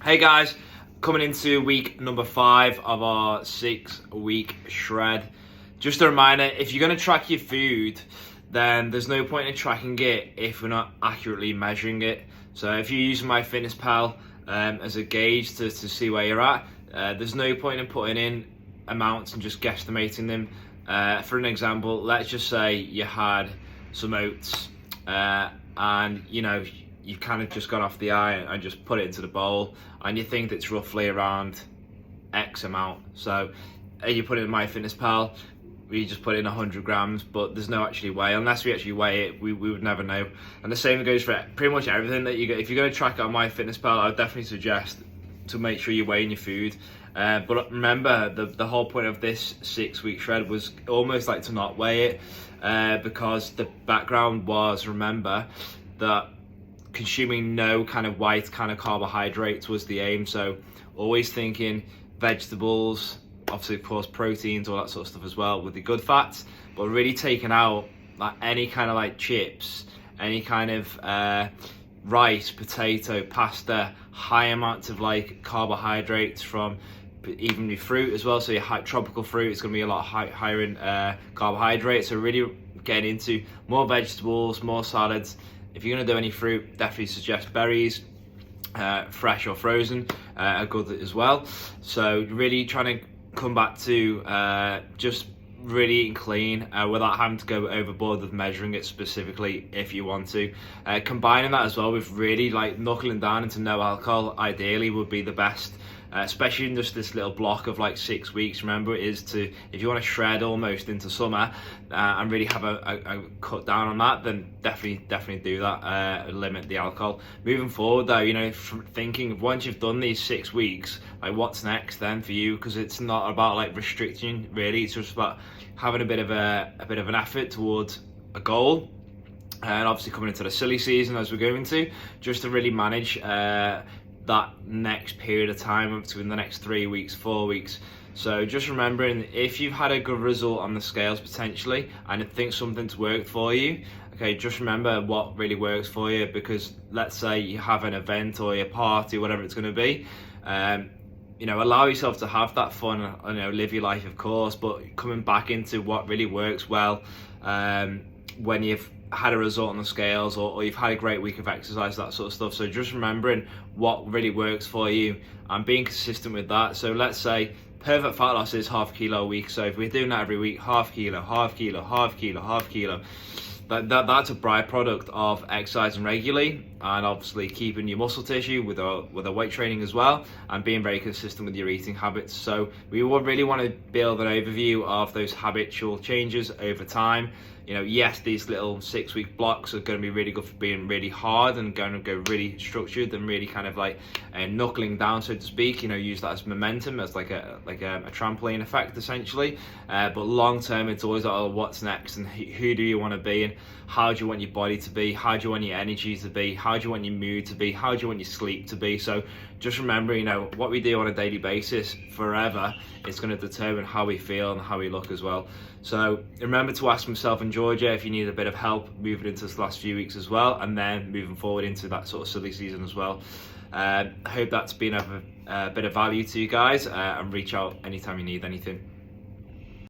Hey guys, coming into week number 5 of our 6-week shred. Just a reminder, if you're going to track your food, then there's no point in tracking it if we're not accurately measuring it. So if you're using MyFitnessPal as a gauge to see where you're at, there's no point in putting in amounts and just guesstimating them. For an example, let's just say you had some oats and you've kind of just gone off the eye and just put it into the bowl, and you think it's roughly around X amount. So you put it in MyFitnessPal, we just put in 100 grams, but there's no actually weigh. Unless we actually weigh it, we would never know. And the same goes for pretty much everything that you get. If you're going to track it on MyFitnessPal, I would definitely suggest to make sure you're weighing your food. But remember, the whole point of this 6-week shred was almost like to not weigh it, because the background was, remember, that consuming no kind of white kind of carbohydrates was the aim. So always thinking vegetables, obviously of course proteins, all that sort of stuff as well with the good fats, but really taking out like any kind of like chips, any kind of rice, potato, pasta, high amounts of like carbohydrates from even your fruit as well. So your tropical fruit is going to be a lot higher in carbohydrates. So really getting into more vegetables, more salads. If you're going to do any fruit, definitely suggest berries, fresh or frozen, are good as well. So really trying to come back to just really eating clean without having to go overboard with measuring it specifically if you want to. Combining that as well with really like knuckling down into no alcohol ideally would be the best. Especially in just this little block of like 6 weeks. Remember, it is to, if you want to shred almost into summer and really have a cut down on that, then definitely do that. Limit the alcohol. Moving forward though, thinking once you've done these 6 weeks, like what's next then for you? Because it's not about like restricting really. It's just about having a bit of an effort towards a goal. And obviously coming into the silly season as we're going to, just to really manage that next period of time between the next 3 weeks, 4 weeks. So just remembering, if you've had a good result on the scales potentially and think something's worked for you, okay, just remember what really works for you. Because let's say you have an event or a party, whatever it's going to be, allow yourself to have that fun, live your life of course, but coming back into what really works well when you've had a result on the scales or you've had a great week of exercise, that sort of stuff. So just remembering what really works for you and being consistent with that. So let's say perfect fat loss is half a kilo a week. So if we're doing that every week, half kilo, that's a byproduct of exercising regularly and obviously keeping your muscle tissue with a weight training as well, and being very consistent with your eating habits. So we would really want to build an overview of those habitual changes over time. Yes, these little 6-week blocks are going to be really good for being really hard and going to go really structured and really kind of like knuckling down, so to speak. Use that as momentum, as like a trampoline effect essentially. But long term, it's always like, what's next, and who do you want to be, and how do you want your body to be, how do you want your energy to be, how do you want your mood to be, how do you want your sleep to be. So just remember, what we do on a daily basis forever is going to determine how we feel and how we look as well. So remember to ask myself and Georgia if you need a bit of help moving into this last few weeks as well, and then moving forward into that sort of silly season as well. I hope that's been of a bit of value to you guys, and reach out anytime you need anything.